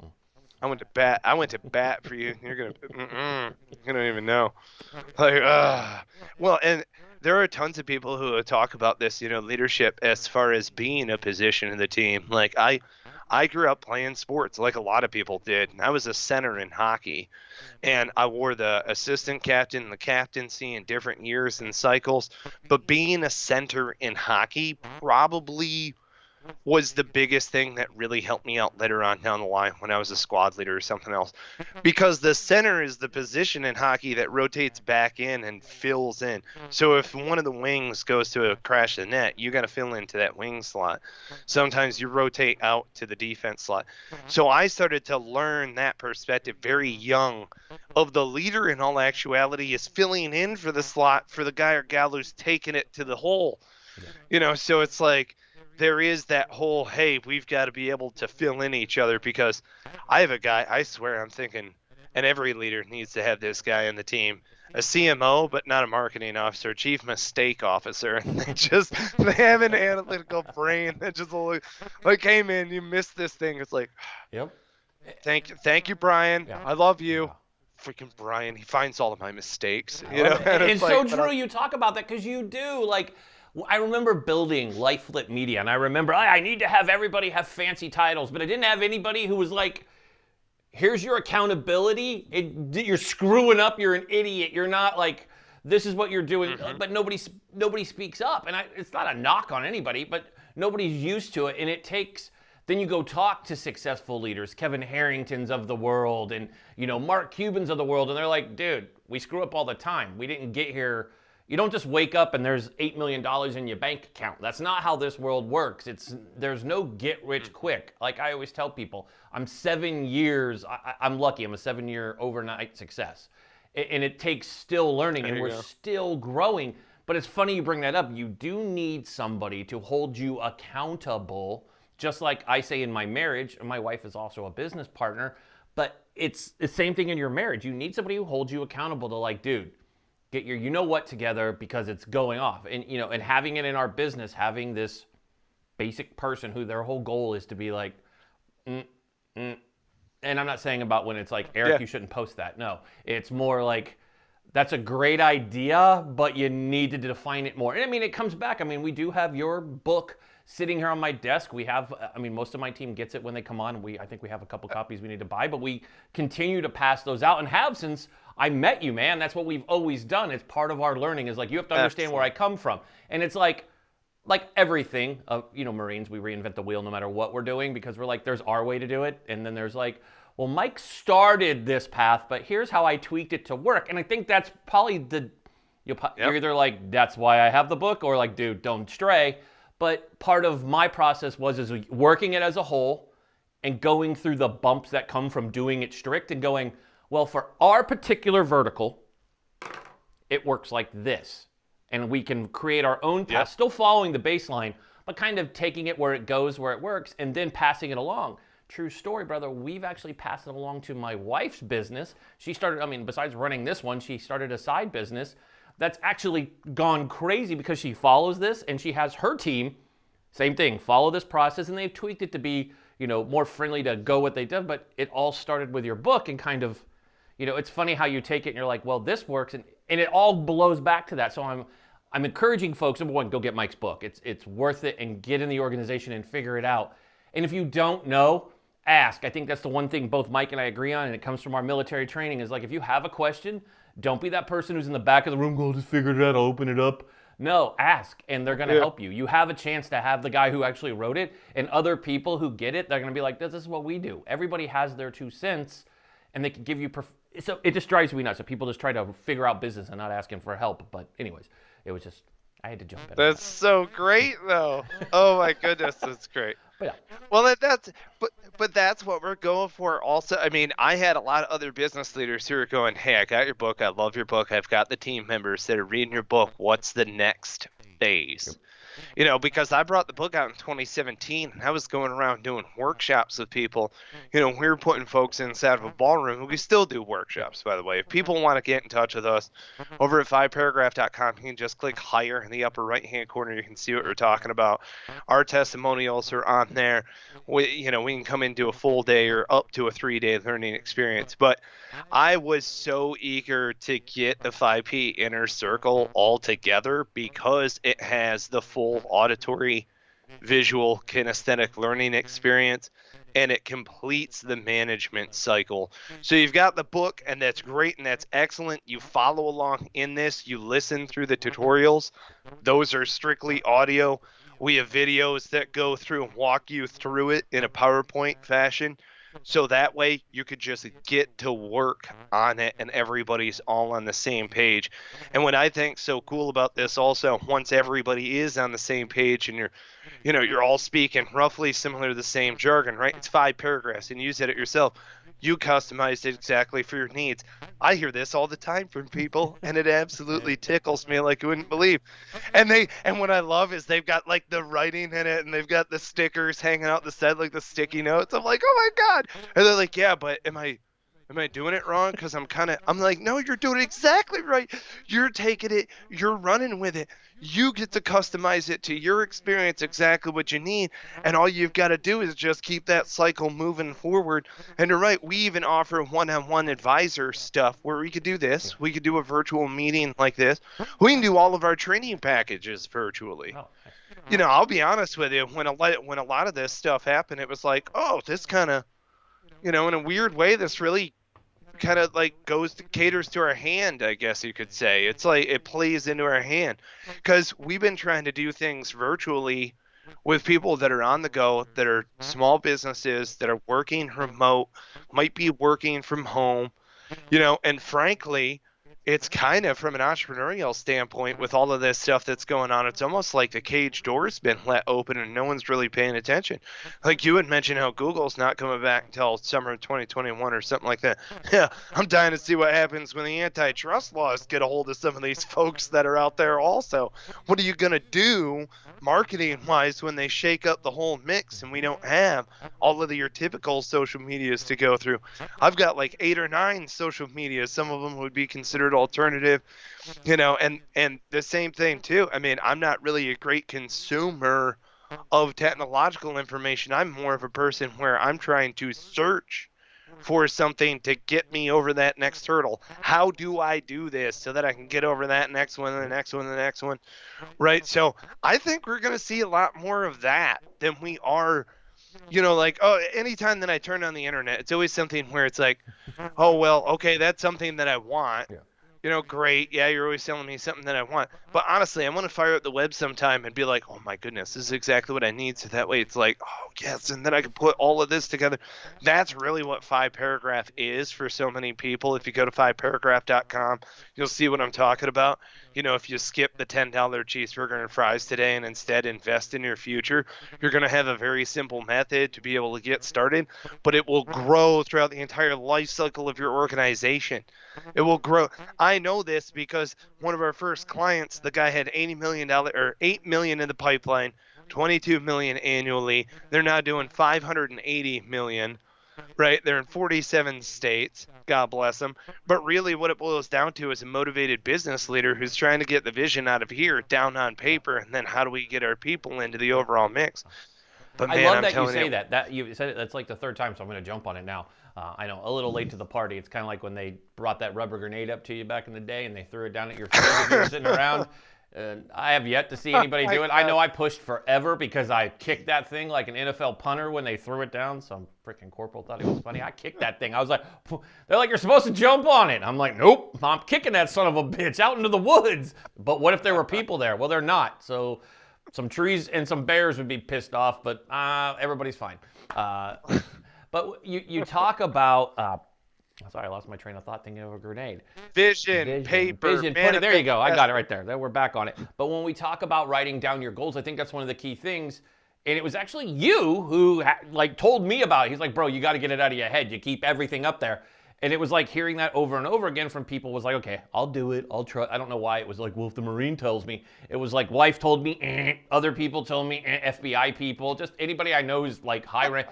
I went to bat for you. You're gonna, you don't even know. Like, well, and there are tons of people who talk about this, you know, leadership as far as being a position in the team. Like, I grew up playing sports like a lot of people did. I was a center in hockey, and I wore the assistant captain, the captaincy in different years and cycles. But being a center in hockey probably was the biggest thing that really helped me out later on down the line when I was a squad leader or something else. Because the center is the position in hockey that rotates back in and fills in. So if one of the wings goes to a crash the net, you got to fill into that wing slot. Sometimes you rotate out to the defense slot. So I started to learn that perspective very young of the leader in all actuality is filling in for the slot for the guy or gal who's taking it to the hole. You know, so it's like, there is that whole, hey, we've got to be able to fill in each other, because I have a guy, I swear I'm thinking, and every leader needs to have this guy in the team, a CMO, but not a marketing officer, chief mistake officer. And they have an analytical brain that just like, hey man, you missed this thing. It's like, Yep. Thank you, Brian. Yeah. I love you. Yeah. Freaking Brian, he finds all of my mistakes. You know, and it's like, so true you talk about that, because you do. Like, I remember building LifeFlip Media, and I remember I need to have everybody have fancy titles, but I didn't have anybody who was like, here's your accountability. You're screwing up. You're an idiot. You're not like, this is what you're doing. But nobody speaks up. And it's not a knock on anybody, but nobody's used to it. And it takes, then you go talk to successful leaders, Kevin Harringtons of the world, and, you know, Mark Cubans of the world. And they're like, dude, we screw up all the time. We didn't get here. You don't just wake up and there's $8 million in your bank account. That's not how this world works. There's no get rich quick. Like I always tell people, I'm 7 years, I'm lucky, I'm a 7-year overnight success. And it takes still learning, and we're still growing. But it's funny you bring that up. You do need somebody to hold you accountable, just like I say in my marriage, and my wife is also a business partner, but it's the same thing in your marriage. You need somebody who holds you accountable to, like, dude, get your you know what together, because it's going off. And, you know, and having it in our business, having this basic person who their whole goal is to be like, and I'm not saying about when it's like, Eric, you shouldn't post that. No, it's more like That's a great idea, but you need to define it more. And I mean, it comes back. I mean, we do have your book sitting here on my desk. We have, I mean, most of my team gets it when they come on. I think we have a couple copies we need to buy, but we continue to pass those out and have since I met you, man. That's what we've always done. It's part of our learning is like, you have to understand where I come from. And it's like everything, Marines, we reinvent the wheel no matter what we're doing because we're like, there's our way to do it. And then there's like, well, Mike started this path, but here's how I tweaked it to work. And I think that's probably you're either like, that's why I have the book, or like, dude, don't stray. But part of my process is working it as a whole and going through the bumps that come from doing it strict and going, well, for our particular vertical, it works like this. And we can create our own path, still following the baseline, but kind of taking it where it goes, where it works, and then passing it along. True story, brother. We've actually passed it along to my wife's business. She started, I mean, besides running this one, she started a side business that's actually gone crazy because she follows this and she has her team, same thing, follow this process, and they've tweaked it to be, more friendly to go what they did. But it all started with your book and kind of, it's funny how you take it and you're like, well, this works, and it all blows back to that. So I'm encouraging folks, number one, go get Mike's book. It's worth it, and get in the organization and figure it out. And if you don't know, ask. I think that's the one thing both Mike and I agree on, and it comes from our military training, is like, if you have a question, don't be that person who's in the back of the room, go, just figure it out, I'll open it up. No, ask, and they're going to help you. You have a chance to have the guy who actually wrote it, and other people who get it, they're going to be like, this is what we do. Everybody has their 2 cents, and they can give you, so it just drives me nuts. So people just try to figure out business and not asking for help. But anyways, it was just, I had to jump in. That's so great, though. Oh my goodness, that's great. But yeah. Well, but that's what we're going for. Also, I mean, I had a lot of other business leaders who are going, "Hey, I got your book. I love your book. I've got the team members that are reading your book. What's the next phase?" Because I brought the book out in 2017, and I was going around doing workshops with people. We were putting folks inside of a ballroom. We still do workshops, by the way. If people want to get in touch with us, over at 5paragraph.com, you can just click hire in the upper right-hand corner. You can see what we're talking about. Our testimonials are on there. We can come and do a full day or up to a 3-day learning experience. But I was so eager to get the 5P Inner Circle all together because it has the full auditory, visual, kinesthetic learning experience, and it completes the management cycle. So you've got the book, and that's great, and that's excellent. You follow along in this. You listen through the tutorials. Those are strictly audio. We have videos that go through and walk you through it in a PowerPoint fashion. So that way you could just get to work on it and everybody's all on the same page. And what I think so cool about this also, once everybody is on the same page and you're all speaking roughly similar to the same jargon, right? It's 5 paragraphs, and you said it yourself. You customized it exactly for your needs. I hear this all the time from people, and it absolutely tickles me like you wouldn't believe. And what I love is they've got like the writing in it, and they've got the stickers hanging out the side, like the sticky notes. I'm like, oh my God. And they're like, yeah, but am I doing it wrong? Because I'm like, no, you're doing it exactly right. You're taking it, you're running with it. You get to customize it to your experience, exactly what you need. And all you've got to do is just keep that cycle moving forward. And you're right, we even offer one-on-one advisor stuff where we could do this. We could do a virtual meeting like this. We can do all of our training packages virtually. I'll be honest with you, when a lot of this stuff happened, it was like, oh, this kind of, in a weird way, this really kind of like caters to our hand, I guess you could say. It's like it plays into our hand, because we've been trying to do things virtually with people that are on the go, that are small businesses, that are working remote, might be working from home, and frankly, it's kind of, from an entrepreneurial standpoint, with all of this stuff that's going on, it's almost like the cage door's been let open and no one's really paying attention. Like you had mentioned how Google's not coming back until summer of 2021 or something like that. Yeah, I'm dying to see what happens when the antitrust laws get a hold of some of these folks that are out there also. What are you going to do marketing-wise when they shake up the whole mix and we don't have all of your typical social medias to go through? I've got like 8 or 9 social medias. Some of them would be considered alternative, and the same thing too. I mean, I'm not really a great consumer of technological information. I'm more of a person where I'm trying to search for something to get me over that next hurdle. How do I do this so that I can get over that next one, and the next one, and the next one, right? So I think we're going to see a lot more of that than we are, like, anytime that I turn on the internet, it's always something where it's like, oh, well, okay, that's something that I want. Yeah. Great. Yeah, you're always telling me something that I want. But honestly, I want to fire up the web sometime and be like, oh my goodness, this is exactly what I need. So that way it's like, oh yes, and then I can put all of this together. That's really what 5-paragraph is for so many people. If you go to 5paragraph.com, you'll see what I'm talking about. If you skip the $10 cheeseburger and fries today and instead invest in your future, you're going to have a very simple method to be able to get started, but it will grow throughout the entire life cycle of your organization. It will grow. I know this because one of our first clients, the guy had $80 million or $8 million in the pipeline, $22 million annually. They're now doing $580 million, right? They're in 47 states. God bless them. But really what it boils down to is a motivated business leader who's trying to get the vision out of here down on paper, and then how do we get our people into the overall mix? But I man, love I'm that you telling say you, that. That you said it. That's like the third time, so I'm going to jump on it now. I know, a little late to the party. It's kind of like when they brought that rubber grenade up to you back in the day, and they threw it down at your feet as you were sitting around. I have yet to see anybody do it. I know I pushed forever because I kicked that thing like an NFL punter when they threw it down. Some freaking corporal thought it was funny. I kicked that thing. I was like, they're like, you're supposed to jump on it. I'm like, nope, I'm kicking that son of a bitch out into the woods. But what if there were people there? Well, they're not. So some trees and some bears would be pissed off, but everybody's fine. But you talk about, sorry, I lost my train of thought thinking of a grenade. vision, paper, Vision. There you go. I got it right there. Then we're back on it. But when we talk about writing down your goals, I think that's one of the key things. And it was actually you who told me about it. He's like, bro, you got to get it out of your head. You keep everything up there. And it was like hearing that over and over again from people was like, okay, I'll do it. I'll try. I don't know why it was like, well, if the Marine tells me. It was like wife told me, other people told me, FBI people, just anybody I know is like high rank.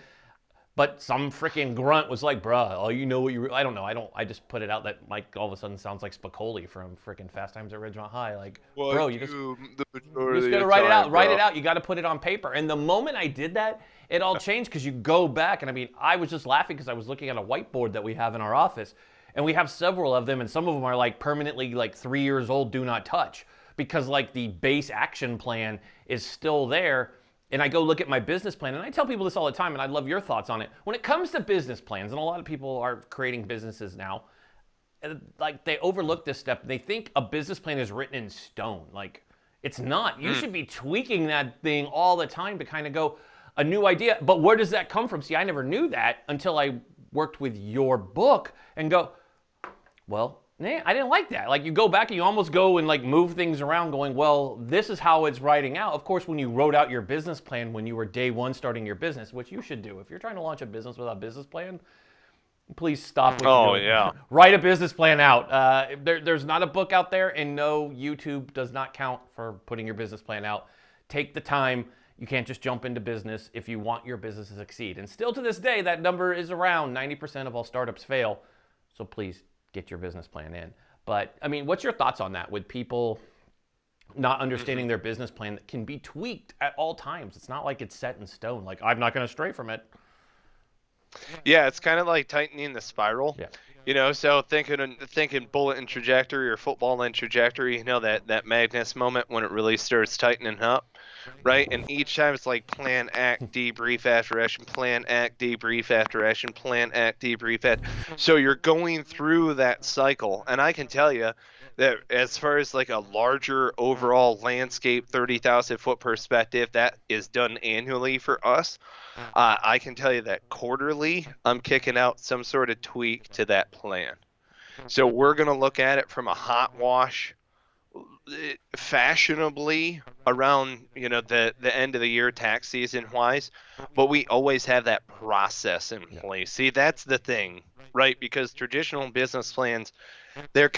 But some freaking grunt was like, bruh, oh, you know what you... I don't know. I just put it out that Mike all of a sudden sounds like Spicoli from freaking Fast Times at Ridgemont High. Like, bro, you just got to write it out. Write it out. You got to put it on paper. And the moment I did that, it all changed because you go back. And I mean, I was just laughing because I was looking at a whiteboard that we have in our office. And we have several of them. And some of them are like permanently like 3 years old, do not touch. Because like the base action plan is still there. And I go look at my business plan, and I tell people this all the time, and I'd love your thoughts on it. When it comes to business plans, and a lot of people are creating businesses now, like they overlook this step. They think a business plan is written in stone. Like, it's not. You should be tweaking that thing all the time to kind of go a new idea. But where does that come from? See, I never knew that until I worked with your book and go, well, I didn't like that. Like you go back and you almost go and like move things around going, well, this is how it's writing out. Of course, when you wrote out your business plan when you were day one starting your business, which you should do. If you're trying to launch a business without a business plan, please stop what you're doing. Yeah. Write a business plan out. There's not a book out there, and no, YouTube does not count for putting your business plan out. Take the time. You can't just jump into business if you want your business to succeed. And still to this day, that number is around 90% of all startups fail. So please get your business plan in. But I mean, what's your thoughts on that with people not understanding their business plan that can be tweaked at all times? It's not like it's set in stone. Like, I'm not going to stray from it. Yeah, it's kind of like tightening the spiral. Yeah. So thinking bullet and trajectory or football and trajectory, that Magnus moment when it really starts tightening up, right? And each time it's like plan, act, debrief after action, plan, act, debrief after action, plan, act, debrief after. So you're going through that cycle, and I can tell you that as far as like a larger overall landscape 30,000 foot perspective that is done annually for us, I can tell you that quarterly I'm kicking out some sort of tweak to that plan. So we're going to look at it from a hot wash fashionably around the end of the year tax season wise, but we always have that process in place. See, that's the thing, right? Because traditional business plans, they're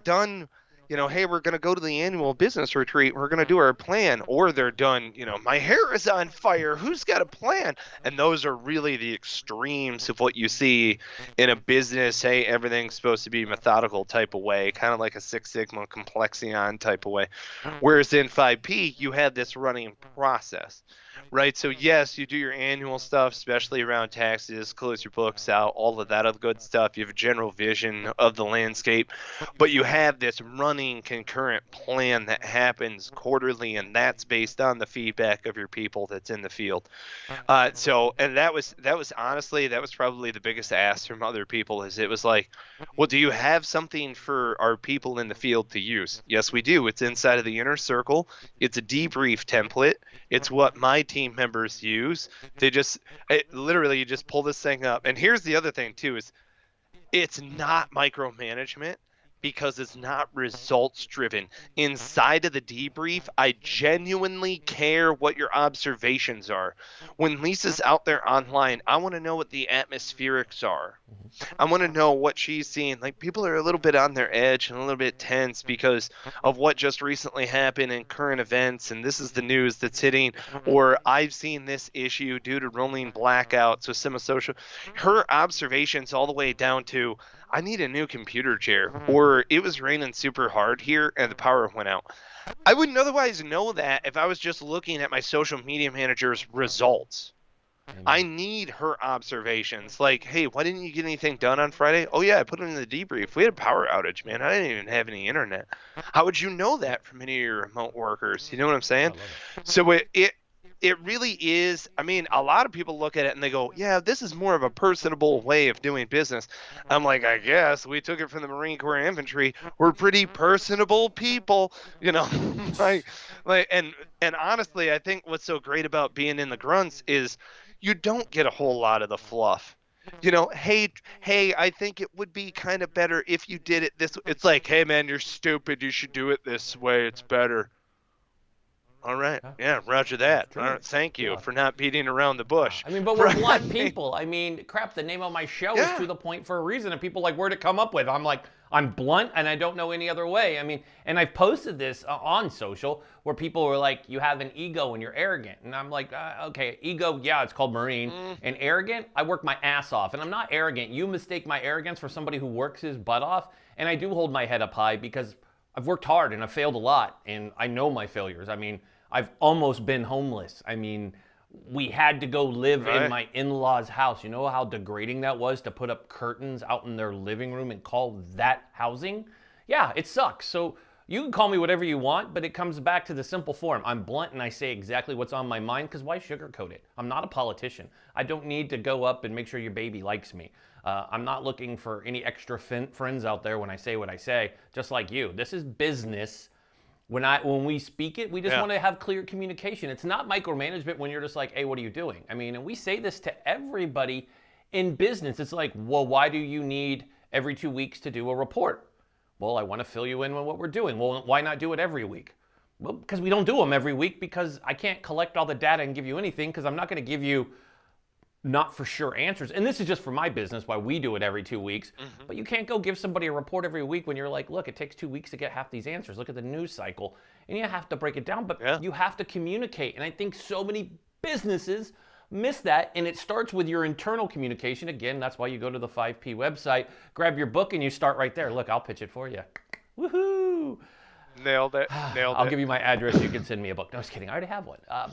done hey, we're going to go to the annual business retreat. We're going to do our plan. Or they're done, my hair is on fire. Who's got a plan? And those are really the extremes of what you see in a business. Hey, everything's supposed to be methodical type of way, kind of like a Six Sigma Complexion type of way. Whereas in 5P, you have this running process. Right. So, yes, you do your annual stuff, especially around taxes, close your books out, all of that other good stuff. You have a general vision of the landscape, but you have this running concurrent plan that happens quarterly, and that's based on the feedback of your people that's in the field. And that was honestly, that was probably the biggest ask from other people is it was like, well, do you have something for our people in the field to use? Yes, we do. It's inside of the inner circle. It's a debrief template. It's what my team members use. Literally, you just pull this thing up. And here's the other thing too, is it's not micromanagement because it's not results driven. Inside of the debrief, I genuinely care what your observations are. When Lisa's out there online, I want to know what the atmospherics are. I want to know what she's seeing. Like, people are a little bit on their edge and a little bit tense because of what just recently happened in current events, and this is the news that's hitting, or I've seen this issue due to rolling blackouts with some social. Her observations all the way down to, I need a new computer chair, or it was raining super hard here and the power went out. I wouldn't otherwise know that if I was just looking at my social media manager's results. I need her observations. Like, hey, why didn't you get anything done on Friday? Oh, yeah, I put it in the debrief. We had a power outage, man. I didn't even have any internet. How would you know that from any of your remote workers? You know what I'm saying? So it really is. I mean, a lot of people look at it and they go, yeah, this is more of a personable way of doing business. I'm like, I guess we took it from the Marine Corps infantry. We're pretty personable people, and honestly, I think what's so great about being in the grunts is you don't get a whole lot of the fluff. Hey, I think it would be kind of better if you did it this way. It's like, hey, man, you're stupid. You should do it this way. It's better. All right. Yeah, roger that. All right, thank you for not beating around the bush. I mean, but we're blunt people. I mean, crap, the name of my show is To the Point for a reason. And people like, where'd it come up with? I'm like, I'm blunt and I don't know any other way. I mean, and I've posted this on social where people were like, you have an ego and you're arrogant. And I'm like, okay, ego, yeah, it's called Marine. And arrogant, I work my ass off. And I'm not arrogant. You mistake my arrogance for somebody who works his butt off. And I do hold my head up high because I've worked hard and I've failed a lot. And I know my failures. I mean, I've almost been homeless. I mean, we had to go live in my in-laws' house. You know how degrading that was to put up curtains out in their living room and call that housing? Yeah, it sucks. So you can call me whatever you want, but it comes back to the simple form. I'm blunt and I say exactly what's on my mind, because why sugarcoat it? I'm not a politician. I don't need to go up and make sure your baby likes me. I'm not looking for any extra friends out there when I say what I say, just like you. This is business. When we speak it, we just want to have clear communication. It's not micromanagement when you're just like, hey, what are you doing? I mean, and we say this to everybody in business. It's like, well, why do you need every 2 weeks to do a report? Well, I want to fill you in on what we're doing. Well, why not do it every week? Well, because we don't do them every week, because I can't collect all the data and give you anything, because I'm not going to give you not for sure answers. And this is just for my business, why we do it every 2 weeks. But you can't go give somebody a report every week when you're like, look, it takes 2 weeks to get half these answers. Look at the news cycle. And you have to break it down, but you have to communicate. And I think so many businesses miss that. And it starts with your internal communication. Again, that's why you go to the 5P website, grab your book, and you start right there. Look, I'll pitch it for you. Woohoo! Nailed it. I'll give you my address. You can send me a book. No, just kidding. I already have one. I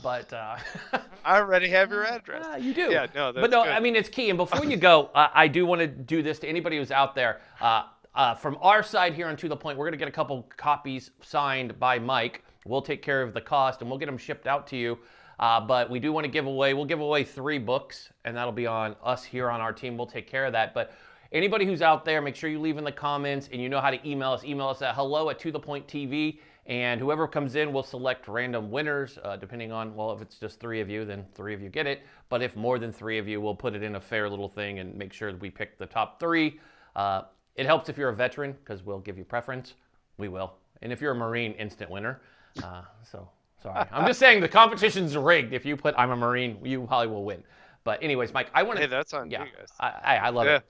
already have your address. You do. Yeah, no, that's But no, good. I mean, it's key. And before you go, I do want to do this to anybody who's out there. From our side here on To The Point, we're going to get a couple copies signed by Mike. We'll take care of the cost, and we'll get them shipped out to you. But we do want to we'll give away 3 books, and that'll be on us here on our team. We'll take care of that. But anybody who's out there, make sure you leave in the comments, and you know how to email us. Email us at hello@tothepointtv, and whoever comes in, we'll select random winners, depending on, well, if it's just 3 of you, then 3 of you get it. But if more than 3 of you, we'll put it in a fair little thing and make sure that we pick the top 3. It helps if you're a veteran, because we'll give you preference. We will. And if you're a Marine, instant winner. So, sorry. I'm just saying the competition's rigged. If you put I'm a Marine, you probably will win. But anyways, Mike, I want to... Hey, that's on you guys. I love it.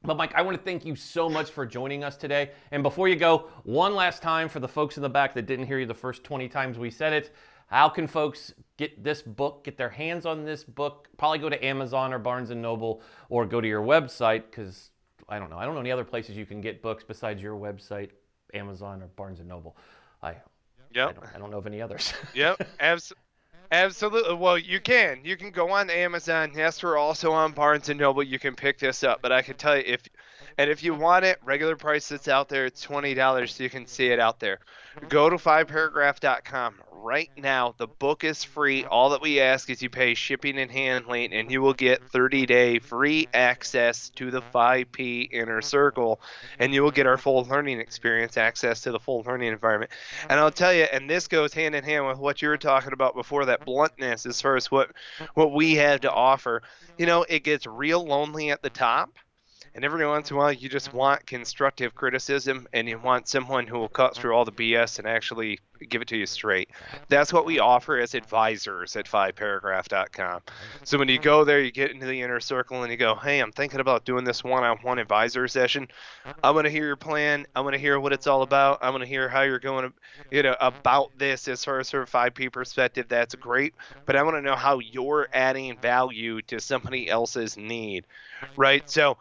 But Mike, I want to thank you so much for joining us today. And before you go, one last time for the folks in the back that didn't hear you the first 20 times we said it, how can folks get this book, get their hands on this book? Probably go to Amazon or Barnes & Noble or go to your website, because I don't know any other places you can get books besides your website, Amazon or Barnes & Noble. I don't know of any others. Yep. Absolutely. Well, you can go on Amazon. Yes, we're also on Barnes and Noble. You can pick this up, but I can tell you if you want it, regular price that's out there, it's $20, so you can see it out there. Go to 5paragraph.com right now. The book is free. All that we ask is you pay shipping and handling, and you will get 30-day free access to the 5P Inner Circle, and you will get our full learning experience, access to the full learning environment. And I'll tell you, and this goes hand in hand with what you were talking about before, that bluntness as far as what we have to offer. You know, it gets real lonely at the top. And every once in a while, you just want constructive criticism, and you want someone who will cut through all the BS and actually give it to you straight. That's what we offer as advisors at 5paragraph.com. So when you go there, you get into the inner circle, and you go, hey, I'm thinking about doing this one-on-one advisor session. I want to hear your plan. I want to hear what it's all about. I want to hear how you're going to, about this as far as sort of 5P perspective. That's great. But I want to know how you're adding value to somebody else's need, right? So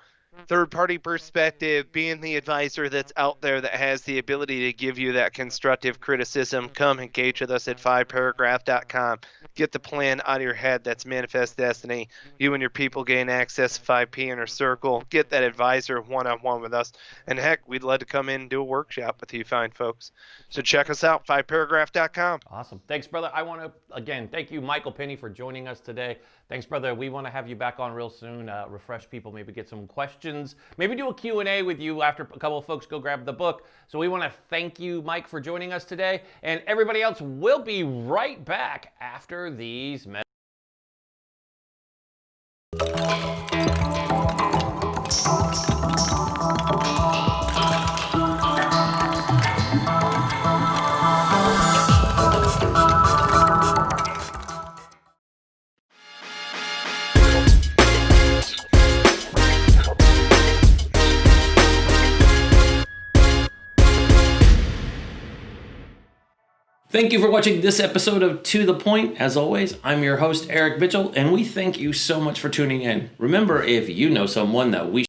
third-party perspective, being the advisor that's out there that has the ability to give you that constructive criticism, come engage with us at 5paragraph.com. Get the plan out of your head. That's Manifest Destiny. You and your people gain access to 5P Inner Circle. Get that advisor one-on-one with us. And heck, we'd love to come in and do a workshop with you fine folks. So check us out, 5paragraph.com. Awesome. Thanks, brother. I want to, again, thank you, Michael Penny, for joining us today. Thanks, brother. We want to have you back on real soon, refresh people, maybe get some questions, maybe do a Q&A with you after a couple of folks go grab the book. So we want to thank you, Mike, for joining us today. And everybody else will be right back after these messages. Thank you for watching this episode of To The Point. As always, I'm your host, Eric Mitchell, and we thank you so much for tuning in. Remember, if you know someone that we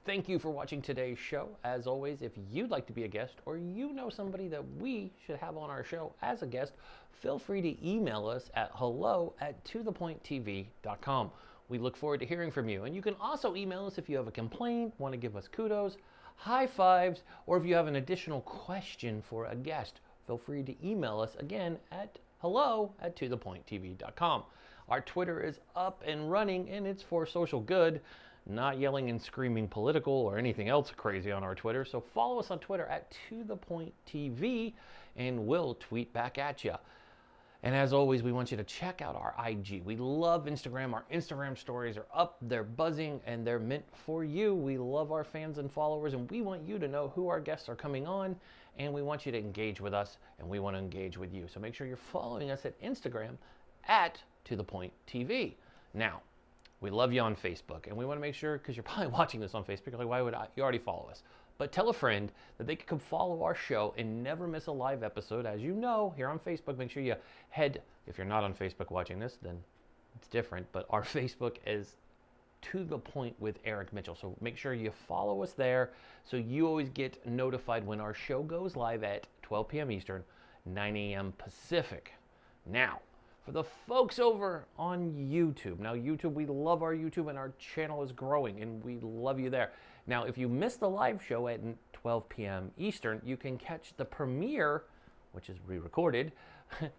Thank you for watching today's show. As always, if you'd like to be a guest or you know somebody that we should have on our show as a guest, feel free to email us at hello@tothepointtv.com. We look forward to hearing from you. And you can also email us if you have a complaint, want to give us kudos, high fives, or if you have an additional question for a guest, feel free to email us again at hello@tothepointtv.com. Our Twitter is up and running, and it's for social good, not yelling and screaming political or anything else crazy on our Twitter. So follow us on Twitter at tothepointtv, and we'll tweet back at you. And as always, we want you to check out our IG. We love Instagram. Our Instagram stories are up, they're buzzing, and they're meant for you. We love our fans and followers, and we want you to know who our guests are coming on, and we want you to engage with us, and we want to engage with you. So make sure you're following us at Instagram at tothepointtv. Now, we love you on Facebook, and we want to make sure, because you're probably watching this on Facebook, like, why would you already follow us? But tell a friend that they can come follow our show and never miss a live episode. As you know, here on Facebook, make sure you head, if you're not on Facebook watching this, then it's different, but our Facebook is To The Point with Eric Mitchell. So make sure you follow us there so you always get notified when our show goes live at 12 p.m. Eastern, 9 a.m. Pacific. Now, for the folks over on YouTube. Now, YouTube, we love our YouTube, and our channel is growing, and we love you there. Now, if you missed the live show at 12 p.m. Eastern, you can catch the premiere, which is re-recorded.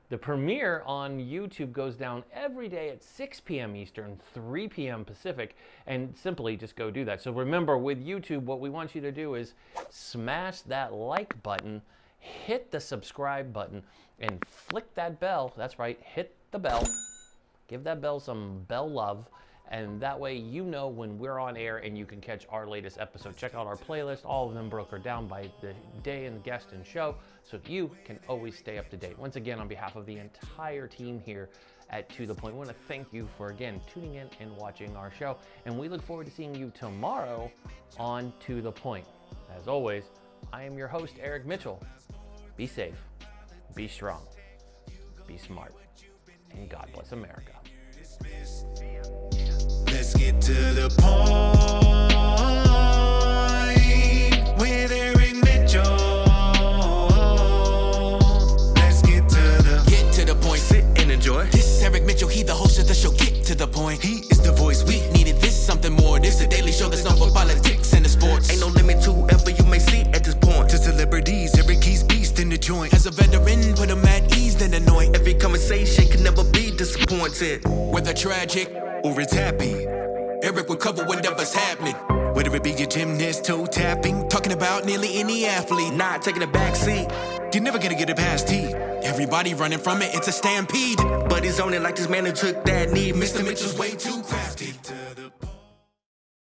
The premiere on YouTube goes down every day at 6 p.m. Eastern, 3 p.m. Pacific, and simply just go do that. So remember, with YouTube, what we want you to do is smash that like button, hit the subscribe button, and flick that bell. That's right, hit the bell. Give that bell some bell love, and that way you know when we're on air and you can catch our latest episode. Check out our playlist. All of them broken down by the day and guest and show, so you can always stay up to date. Once again, on behalf of the entire team here at To The Point. We want to thank you for, again, tuning in and watching our show. And we look forward to seeing you tomorrow on To The Point. As always, I am your host, Eric Mitchell. Be safe, be strong, be smart, and God bless America. Let's get to the point with Eric Mitchell. Let's get to the point. Sit and enjoy. This is Eric Mitchell, he the host of the show. Get to the point. He is the voice. We needed this, something more. This is a daily show that's known for politics and the sports. Ain't no limit to whoever you may see at this point. To celebrities, Eric Key's beast in the joint. As a veteran, put him at ease, then anoint. Every conversation can never be disappointed. Whether tragic or it's happy, Eric will cover whatever's happening. Whether it be a gymnast, toe tapping, talking about nearly any athlete, not taking a back seat. You're never gonna get it past T. Everybody running from it, it's a stampede. But he's on it like this man who took that knee. Mr. Mitchell's way too crafty.